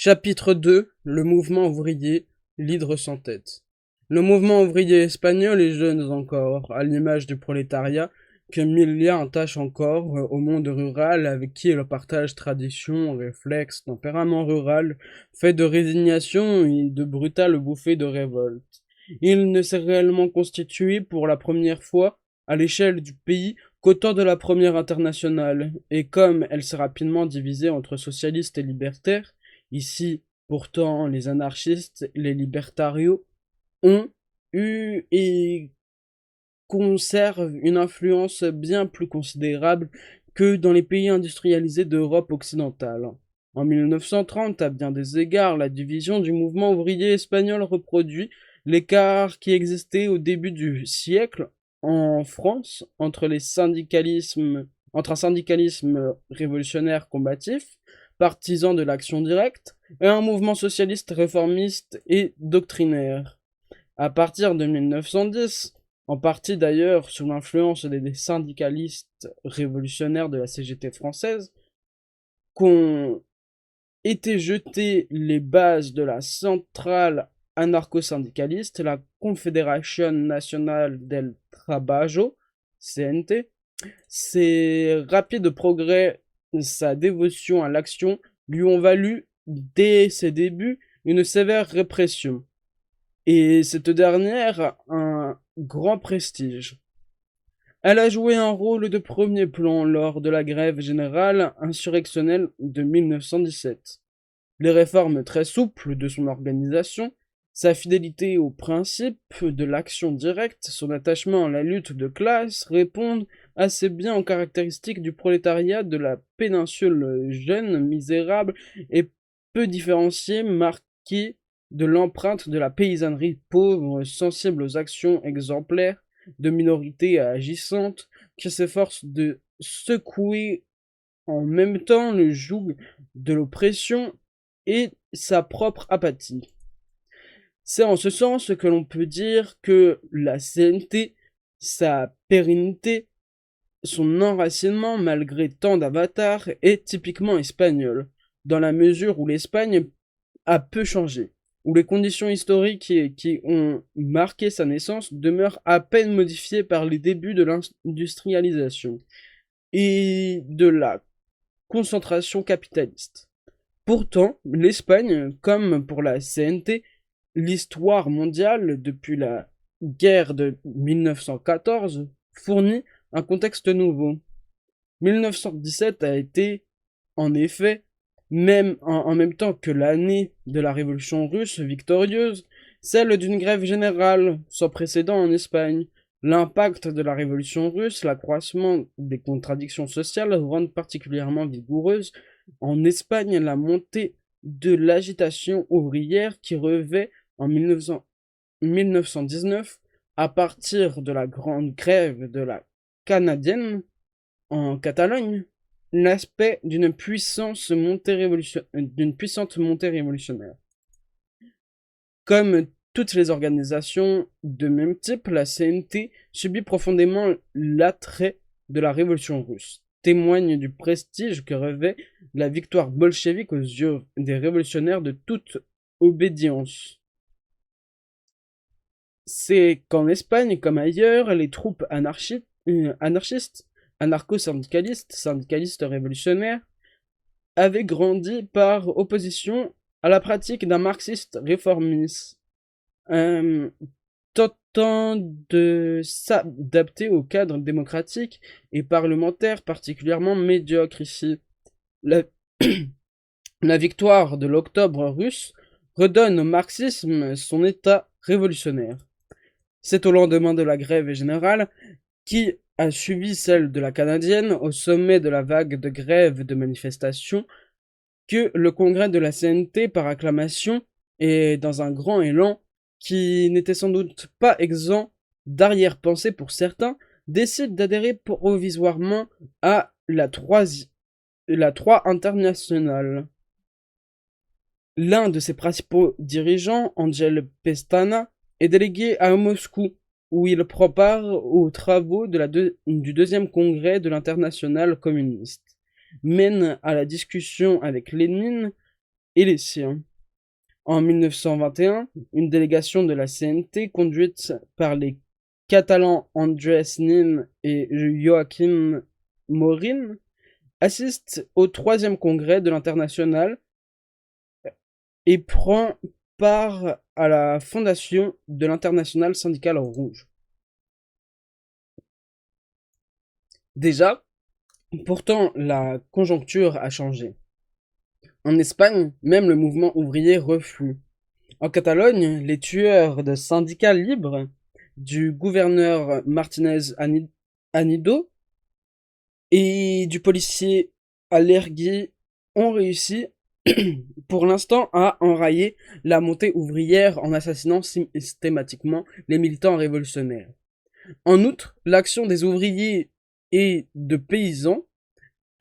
Chapitre 2. Le mouvement ouvrier, l'hydre sans tête. Le mouvement ouvrier espagnol est jeune encore, à l'image du prolétariat, que Milia attache encore au monde rural avec qui il partage traditions, réflexes, tempérament rural, fait de résignation et de brutales bouffées de révolte. Il ne s'est réellement constitué pour la première fois, à l'échelle du pays, qu'au temps de la première internationale, et comme elle s'est rapidement divisée entre socialistes et libertaires, ici, pourtant, les anarchistes, les libertarios, ont eu et conservent une influence bien plus considérable que dans les pays industrialisés d'Europe occidentale. En 1930, à bien des égards, la division du mouvement ouvrier espagnol reproduit l'écart qui existait au début du siècle en France entre un syndicalisme révolutionnaire combatif, partisan de l'action directe, et un mouvement socialiste réformiste et doctrinaire. À partir de 1910, en partie d'ailleurs sous l'influence des syndicalistes révolutionnaires de la CGT française, qu'ont été jetées les bases de la centrale anarcho-syndicaliste, la Confédération Nacional del Trabajo, CNT. Ses rapides progrès, sa dévotion à l'action lui ont valu, dès ses débuts, une sévère répression, et cette dernière un grand prestige. Elle a joué un rôle de premier plan lors de la grève générale insurrectionnelle de 1917. Les réformes très souples de son organisation, sa fidélité aux principes de l'action directe, son attachement à la lutte de classe répondent assez bien aux caractéristiques du prolétariat de la péninsule jeune, misérable et peu différenciée, marquée de l'empreinte de la paysannerie pauvre, sensible aux actions exemplaires de minorités agissantes, qui s'efforcent de secouer en même temps le joug de l'oppression et sa propre apathie. C'est en ce sens que l'on peut dire que la CNT, sa pérennité, son enracinement malgré tant d'avatars est typiquement espagnol, dans la mesure où l'Espagne a peu changé, où les conditions historiques qui ont marqué sa naissance demeurent à peine modifiées par les débuts de l'industrialisation et de la concentration capitaliste. Pourtant, l'Espagne, comme pour la CNT, l'histoire mondiale depuis la guerre de 1914 fournit un contexte nouveau. 1917 a été, en effet, même en même temps que l'année de la révolution russe victorieuse, celle d'une grève générale sans précédent en Espagne. L'impact de la révolution russe, l'accroissement des contradictions sociales rendent particulièrement vigoureuse en Espagne la montée de l'agitation ouvrière qui revêt en 1919, à partir de la grande grève de la canadienne en Catalogne, l'aspect d'une puissante montée révolutionnaire. Comme toutes les organisations de même type, la CNT subit profondément l'attrait de la révolution russe, témoigne du prestige que revêt la victoire bolchevique aux yeux des révolutionnaires de toute obédience. C'est qu'en Espagne, comme ailleurs, les troupes anarchistes, anarcho-syndicalistes, syndicalistes révolutionnaires, avaient grandi par opposition à la pratique d'un marxiste réformiste, euh, tentant de s'adapter au cadre démocratique et parlementaire particulièrement médiocre ici. La, la victoire de l'octobre russe redonne au marxisme son état révolutionnaire. C'est au lendemain de la grève générale, qui a suivi celle de la canadienne, au sommet de la vague de grèves de manifestations, que le congrès de la CNT, par acclamation, et dans un grand élan, qui n'était sans doute pas exempt d'arrière-pensée pour certains, décide d'adhérer provisoirement à la 3 internationale. L'un de ses principaux dirigeants, Angel Pestana, est délégué à Moscou, où il prend part aux travaux du deuxième congrès de l'Internationale communiste, mène à la discussion avec Lénine, et les siens. En 1921, une délégation de la CNT, conduite par les Catalans Andrés Nin et Joaquim Morin, assiste au troisième congrès de l'Internationale et prend part à la fondation de l'Internationale syndicale rouge. Déjà, pourtant, la conjoncture a changé. En Espagne, même le mouvement ouvrier reflue. En Catalogne, les tueurs de syndicats libres, du gouverneur Martínez Anido et du policier Alergui ont réussi pour l'instant à enrayer la montée ouvrière en assassinant systématiquement les militants révolutionnaires. En outre, l'action des ouvriers et de paysans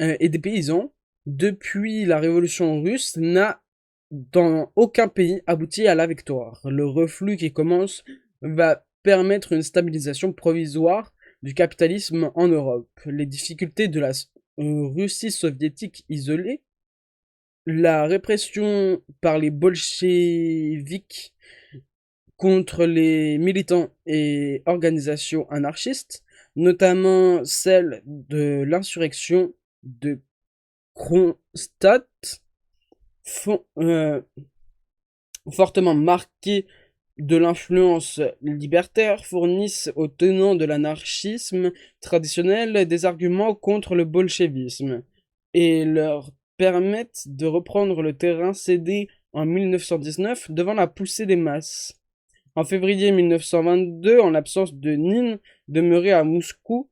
et des paysans depuis la révolution russe n'a dans aucun pays abouti à la victoire. Le reflux qui commence va permettre une stabilisation provisoire du capitalisme en Europe. Les difficultés de la Russie soviétique isolée, la répression par les bolcheviks contre les militants et organisations anarchistes, notamment celle de l'insurrection de Kronstadt, fortement marquée de l'influence libertaire, fournissent aux tenants de l'anarchisme traditionnel des arguments contre le bolchevisme et leur permettent de reprendre le terrain cédé en 1919 devant la poussée des masses. En février 1922, en l'absence de Nin, demeuré à Moscou,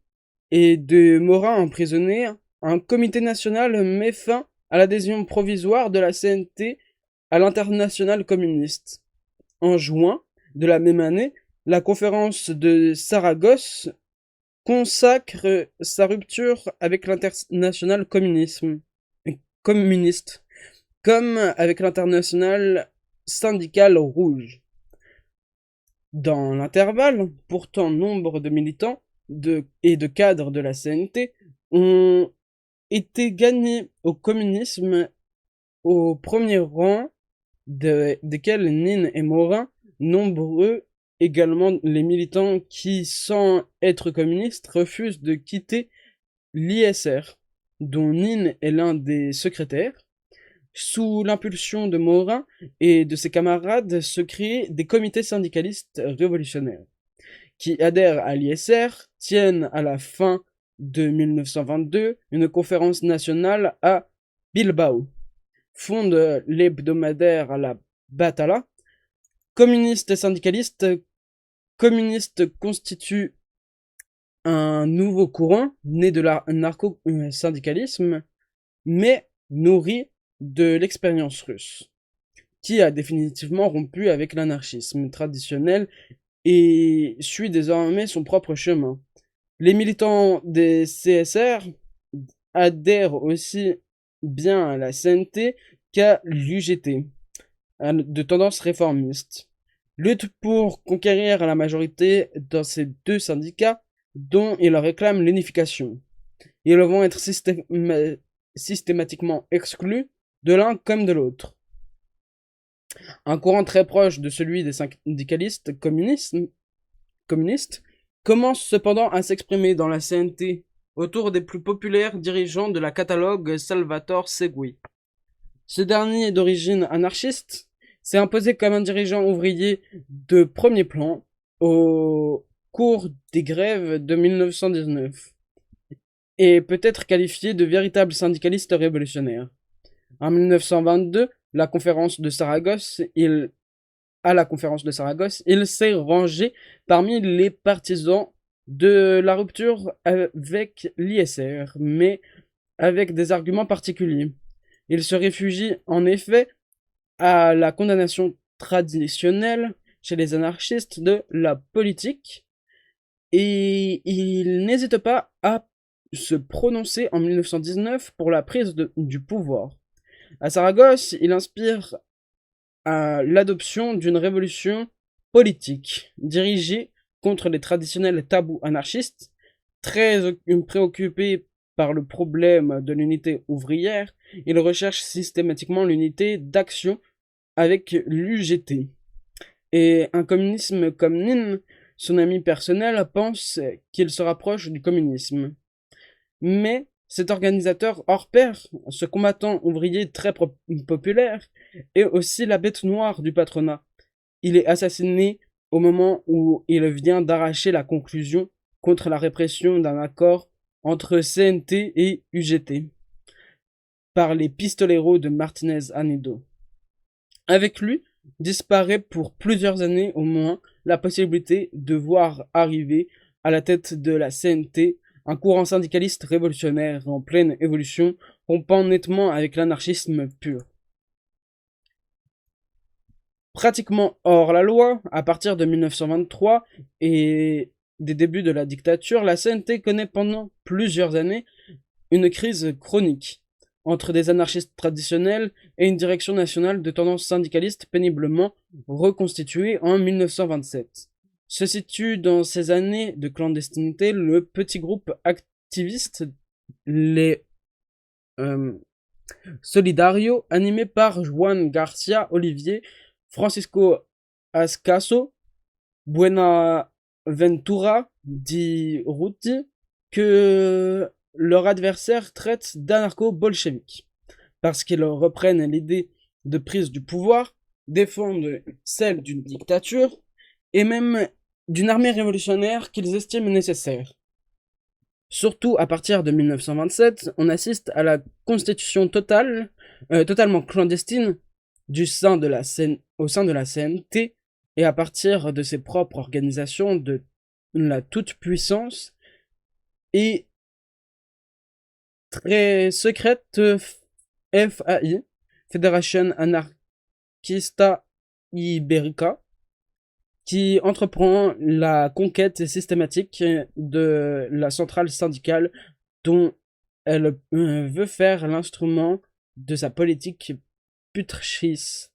et de Morin emprisonné, un comité national met fin à l'adhésion provisoire de la CNT à l'Internationale communiste. En juin de la même année, la conférence de Saragosse consacre sa rupture avec l'Internationale communiste, comme avec l'Internationale syndicale rouge. Dans l'intervalle, pourtant, nombre de militants et de cadres de la CNT ont été gagnés au communisme, au premier rang desquels Nin et Morin, nombreux également les militants qui, sans être communistes, refusent de quitter l'ISR, dont Nin est l'un des secrétaires. Sous l'impulsion de Morin et de ses camarades se créent des comités syndicalistes révolutionnaires qui adhèrent à l'ISR, tiennent à la fin de 1922 une conférence nationale à Bilbao, fondent l'hebdomadaire à la Batala. Communistes et syndicalistes, communistes constituent un nouveau courant né de l'anarcho-syndicalisme, mais nourri de l'expérience russe, qui a définitivement rompu avec l'anarchisme traditionnel et suit désormais son propre chemin. Les militants des CSR adhèrent aussi bien à la CNT qu'à l'UGT, de tendance réformiste. Lutte pour conquérir la majorité dans ces deux syndicats dont ils réclament l'unification. Ils vont être systématiquement exclus de l'un comme de l'autre. Un courant très proche de celui des syndicalistes communistes commence cependant à s'exprimer dans la CNT autour des plus populaires dirigeants de la Catalogue, Salvatore Segui. Ce dernier, d'origine anarchiste, s'est imposé comme un dirigeant ouvrier de premier plan au cours des grèves de 1919 et peut être qualifié de véritable syndicaliste révolutionnaire. En 1922, à la conférence de Saragosse, il s'est rangé parmi les partisans de la rupture avec l'ISR, mais avec des arguments particuliers. Il se réfugie en effet à la condamnation traditionnelle chez les anarchistes de la politique, et il n'hésite pas à se prononcer en 1919 pour la prise du pouvoir. À Saragosse, il inspire à l'adoption d'une révolution politique dirigée contre les traditionnels tabous anarchistes, très préoccupés par le problème de l'unité ouvrière, il recherche systématiquement l'unité d'action avec l'UGT. Et un communisme comme Nin, son ami personnel, pense qu'il se rapproche du communisme. Mais cet organisateur hors pair, ce combattant ouvrier très populaire, est aussi la bête noire du patronat. Il est assassiné au moment où il vient d'arracher la conclusion contre la répression d'un accord entre CNT et UGT par les pistoleros de Martínez Anedo. Avec lui, disparaît pour plusieurs années au moins la possibilité de voir arriver à la tête de la CNT un courant syndicaliste révolutionnaire en pleine évolution, rompant nettement avec l'anarchisme pur. Pratiquement hors la loi, à partir de 1923 et des débuts de la dictature, la CNT connaît pendant plusieurs années une crise chronique entre des anarchistes traditionnels et une direction nationale de tendance syndicaliste péniblement reconstituée en 1927. Se situe dans ces années de clandestinité le petit groupe activiste, les Solidario, animé par Juan García Olivier, Francisco Ascaso, Buenaventura Di Ruti, que leur adversaire traite d'anarcho-bolcheviques, parce qu'ils reprennent l'idée de prise du pouvoir, défendent celle d'une dictature, et même d'une armée révolutionnaire qu'ils estiment nécessaire. Surtout à partir de 1927, on assiste à la constitution totalement clandestine au sein de la CNT, et à partir de ses propres organisations de la toute-puissance et très secrète FAI, Fédération Anarquista Ibérica, qui entreprend la conquête systématique de la centrale syndicale dont elle veut faire l'instrument de sa politique putschiste.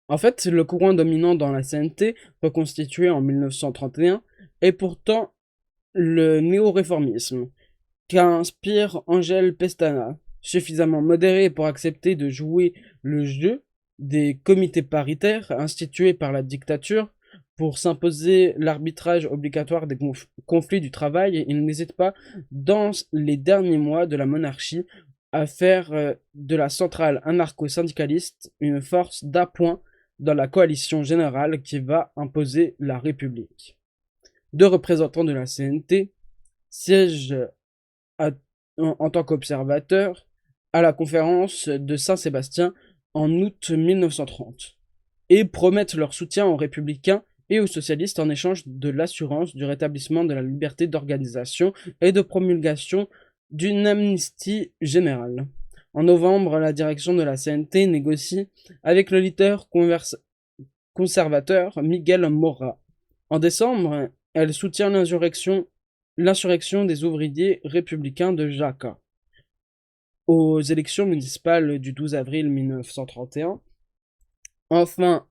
En fait, le courant dominant dans la CNT, reconstitué en 1931, est pourtant le néo-réformisme, qu'inspire Ángel Pestana, suffisamment modéré pour accepter de jouer le jeu des comités paritaires institués par la dictature pour s'imposer l'arbitrage obligatoire des conflits du travail. Il n'hésite pas, dans les derniers mois de la monarchie, à faire de la centrale anarcho-syndicaliste une force d'appoint dans la coalition générale qui va imposer la République. 2 représentants de la CNT siègent en tant qu'observateurs à la conférence de Saint-Sébastien en août 1930 et promettent leur soutien aux républicains et aux socialistes en échange de l'assurance du rétablissement de la liberté d'organisation et de promulgation d'une amnistie générale. En novembre, la direction de la CNT négocie avec le leader conservateur Miguel Mora. En décembre, elle soutient l'insurrection des ouvriers républicains de Jaca. Aux élections municipales du 12 avril 1931, enfin,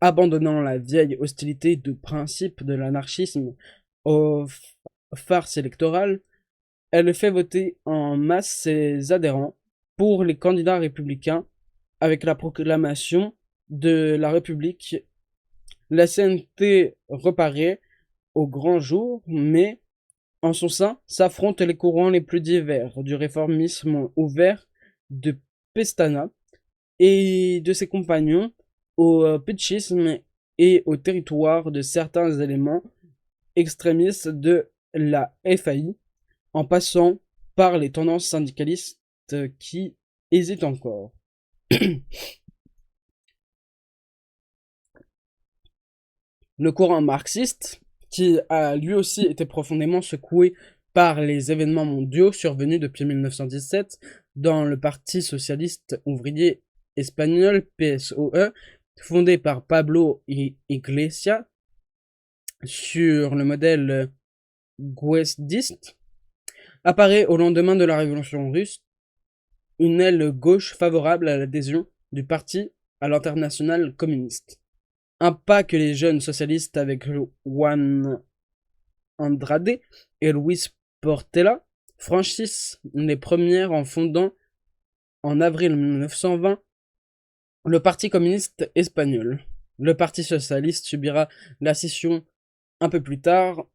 abandonnant la vieille hostilité de principe de l'anarchisme aux farces électorales, elle fait voter en masse ses adhérents pour les candidats républicains avec la proclamation de la République. La CNT reparaît au grand jour, mais en son sein s'affrontent les courants les plus divers du réformisme ouvert de Pestana et de ses compagnons au putschisme et au territoire de certains éléments extrémistes de la FAI, en passant par les tendances syndicalistes qui hésitent encore. Le courant marxiste, qui a lui aussi été profondément secoué par les événements mondiaux survenus depuis 1917 dans le Parti socialiste ouvrier espagnol PSOE, fondé par Pablo Iglesias sur le modèle guesdiste, apparaît au lendemain de la Révolution russe une aile gauche favorable à l'adhésion du parti à l'internationale communiste. Un pas que les jeunes socialistes avec Juan Andrade et Luis Portela franchissent les premières en fondant en avril 1920 le Parti communiste espagnol. Le Parti socialiste subira la scission un peu plus tard,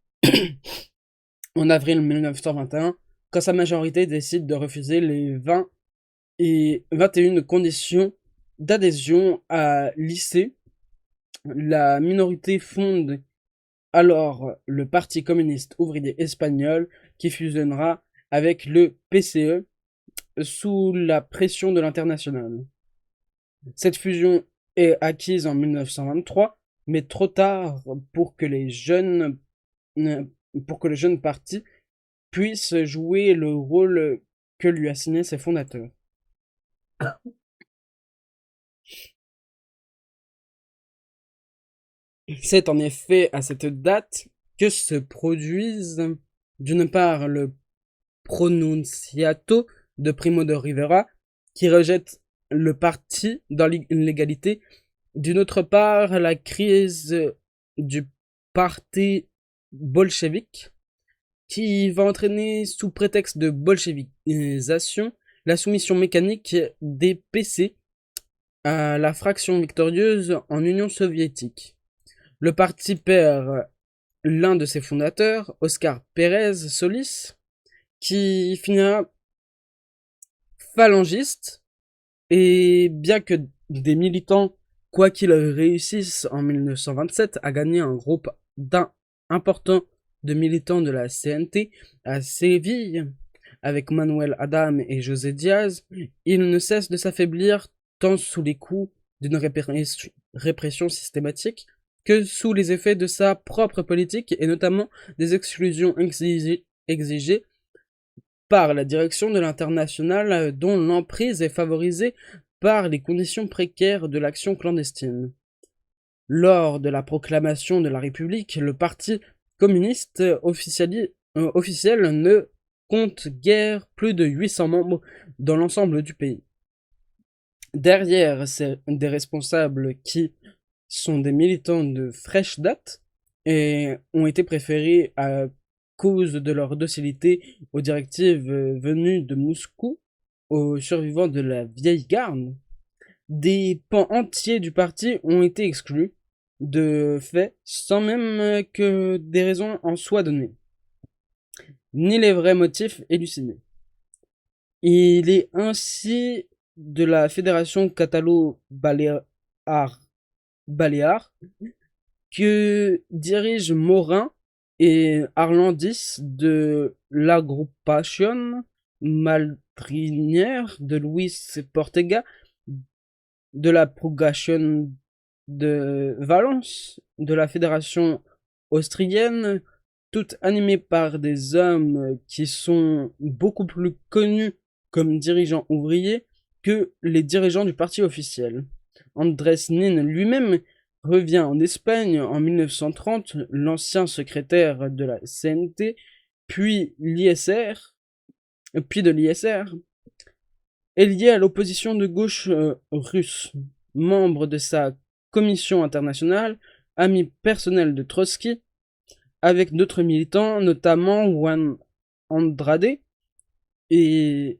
en avril 1921, quand sa majorité décide de refuser les 20 et 21 conditions d'adhésion à l'ICE. La minorité fonde alors le Parti communiste ouvrier espagnol qui fusionnera avec le PCE sous la pression de l'international. Cette fusion est acquise en 1923, mais trop tard pour que le jeune parti puisse jouer le rôle que lui assignaient ses fondateurs. C'est en effet à cette date que se produisent, d'une part, le pronunciato de Primo de Rivera, qui rejette le parti dans l'illégalité, d'une autre part, la crise du parti bolchevique, qui va entraîner, sous prétexte de bolchevisation, la soumission mécanique des PC à la fraction victorieuse en Union soviétique. Le parti perd l'un de ses fondateurs, Oscar Pérez Solís, qui finira phalangiste, et bien que des militants, quoi qu'ils réussissent en 1927 à gagner un groupe important de militants de la CNT à Séville, avec Manuel Adam et José Diaz, il ne cesse de s'affaiblir tant sous les coups d'une répression systématique que sous les effets de sa propre politique et notamment des exclusions exigées par la direction de l'Internationale dont l'emprise est favorisée par les conditions précaires de l'action clandestine. Lors de la proclamation de la République, le Parti communiste officiel ne compte guère plus de 800 membres dans l'ensemble du pays. Derrière des responsables qui sont des militants de fraîche date et ont été préférés à cause de leur docilité aux directives venues de Moscou aux survivants de la vieille garde. Des pans entiers du parti ont été exclus, de fait, sans même que des raisons en soient données, ni les vrais motifs élucidés. Il est ainsi de la Fédération Catalo-Baléare que dirigent Morin et Arlandis de l'Agrupación Madrinière de Luis Portega, de la Progression de Valence, de la Fédération austrienne, toutes animées par des hommes qui sont beaucoup plus connus comme dirigeants ouvriers que les dirigeants du parti officiel. Andrés Nin lui-même revient en Espagne en 1930, l'ancien secrétaire de la CNT, puis de l'ISR, est lié à l'opposition de gauche russe, membre de sa commission internationale, ami personnel de Trotsky, avec d'autres militants, notamment Juan Andrade et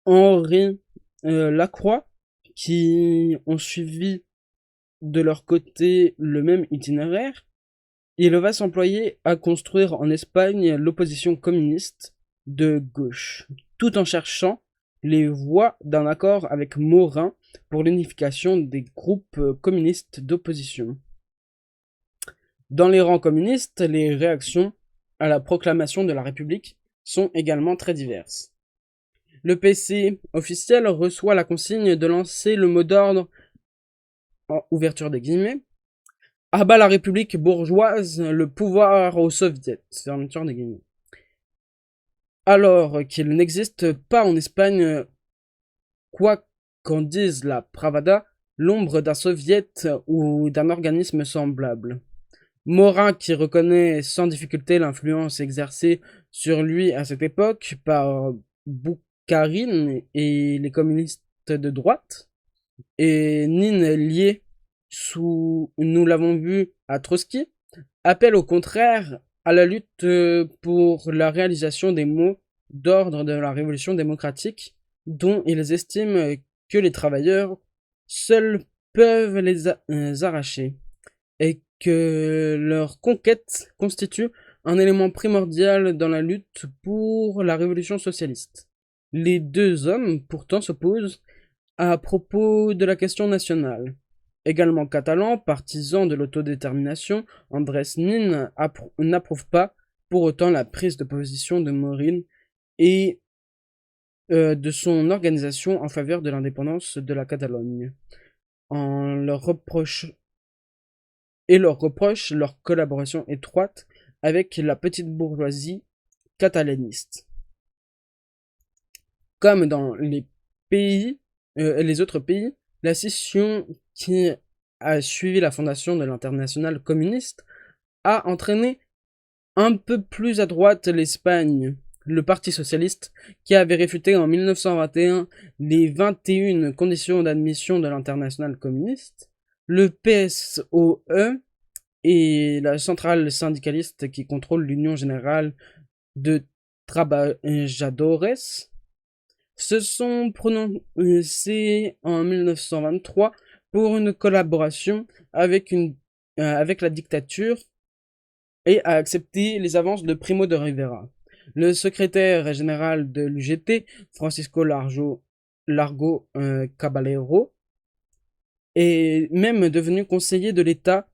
Henri Lacroix, qui ont suivi de leur côté le même itinéraire. Il va s'employer à construire en Espagne l'opposition communiste de gauche, tout en cherchant les voies d'un accord avec Morin pour l'unification des groupes communistes d'opposition. Dans les rangs communistes, les réactions à la proclamation de la République sont également très diverses. Le PC officiel reçoit la consigne de lancer le mot d'ordre, en ouverture des guillemets, à bas la République bourgeoise, le pouvoir aux soviets, fermeture des guillemets. Alors qu'il n'existe pas en Espagne, quoi qu'en dise la Pravada, l'ombre d'un soviet ou d'un organisme semblable. Morin, qui reconnaît sans difficulté l'influence exercée sur lui à cette époque par Boukharine et les communistes de droite, et Nin lié nous l'avons vu à Trotsky, appelle au contraire à la lutte pour la réalisation des mots d'ordre de la révolution démocratique, dont ils estiment que les travailleurs seuls peuvent les arracher, et que leur conquête constitue un élément primordial dans la lutte pour la révolution socialiste. Les deux hommes, pourtant, s'opposent à propos de la question nationale. Également catalan, partisan de l'autodétermination, Andrés Nin n'approuve pas pour autant la prise de position de Morin et de son organisation en faveur de l'indépendance de la Catalogne, en leur reproche leur reproche leur collaboration étroite avec la petite bourgeoisie catalaniste. Comme dans les autres pays, la scission qui a suivi la fondation de l'Internationale communiste a entraîné un peu plus à droite l'Espagne, le Parti socialiste, qui avait réfuté en 1921 les 21 conditions d'admission de l'Internationale communiste, le PSOE et la centrale syndicaliste qui contrôle l'Union générale de Trabajadores se sont prononcés en 1923 pour une collaboration avec la dictature et a accepté les avances de Primo de Rivera. Le secrétaire général de l'UGT, Francisco Largo Caballero, est même devenu conseiller de l'État.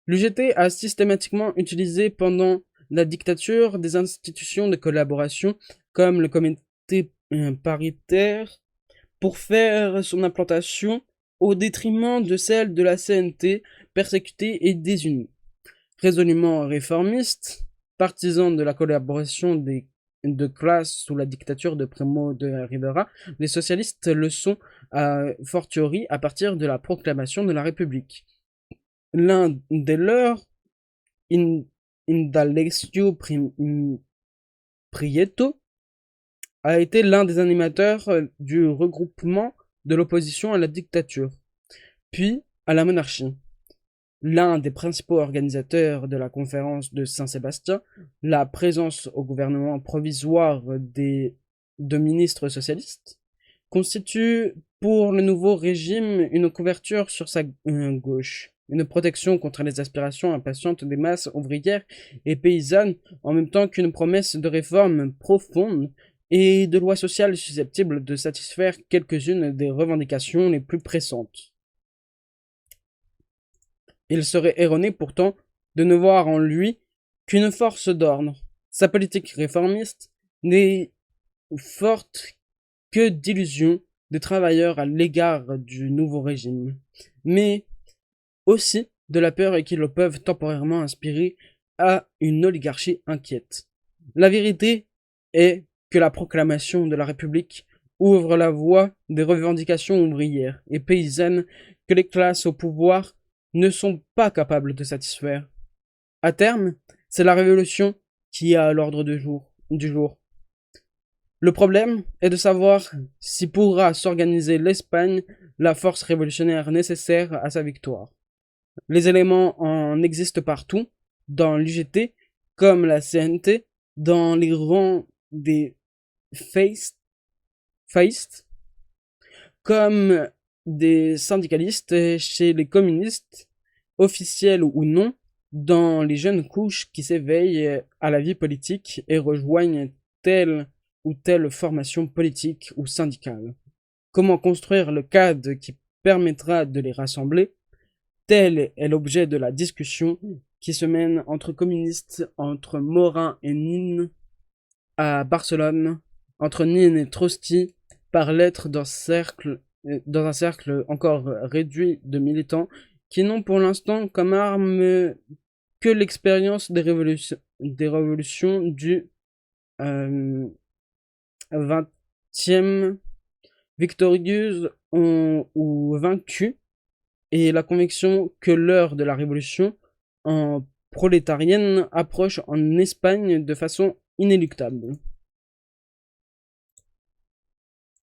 L'UGT a systématiquement utilisé pendant la dictature des institutions de collaboration comme le comité paritaire pour faire son implantation au détriment de celle de la CNT persécutée et désunie. Résolument réformiste, partisan de la collaboration de classe sous la dictature de Primo de Rivera, les socialistes le sont fortiori à partir de la proclamation de la République. L'un des leurs, Indalecio Prieto, a été l'un des animateurs du regroupement de l'opposition à la dictature, puis à la monarchie. L'un des principaux organisateurs de la conférence de Saint-Sébastien, la présence au gouvernement provisoire de ministres socialistes, constitue pour le nouveau régime une couverture sur sa gauche, une protection contre les aspirations impatientes des masses ouvrières et paysannes, en même temps qu'une promesse de réformes profondes et de lois sociales susceptibles de satisfaire quelques-unes des revendications les plus pressantes. Il serait erroné pourtant de ne voir en lui qu'une force d'ordre. Sa politique réformiste n'est forte que d'illusions des travailleurs à l'égard du nouveau régime, mais aussi de la peur qu'ils peuvent temporairement inspirer à une oligarchie inquiète. La vérité est que la proclamation de la République ouvre la voie des revendications ouvrières et paysannes que les classes au pouvoir ne sont pas capables de satisfaire. À terme, c'est la révolution qui est à l'ordre du jour. Le problème est de savoir si pourra s'organiser l'Espagne la force révolutionnaire nécessaire à sa victoire. Les éléments en existent partout, dans l'UGT comme la CNT, dans les rangs des faïstes, comme des syndicalistes chez les communistes, officiels ou non, dans les jeunes couches qui s'éveillent à la vie politique et rejoignent telle ou telle formation politique ou syndicale. Comment construire le cadre qui permettra de les rassembler? Tel est l'objet de la discussion qui se mène entre communistes, entre Morin et Nin à Barcelone, entre Nin et Trotsky, par lettres dans un cercle encore réduit de militants qui n'ont pour l'instant comme arme que l'expérience des révolutions du XXe, victorieuses ou vaincues, et la conviction que l'heure de la révolution en prolétarienne approche en Espagne de façon inéluctable.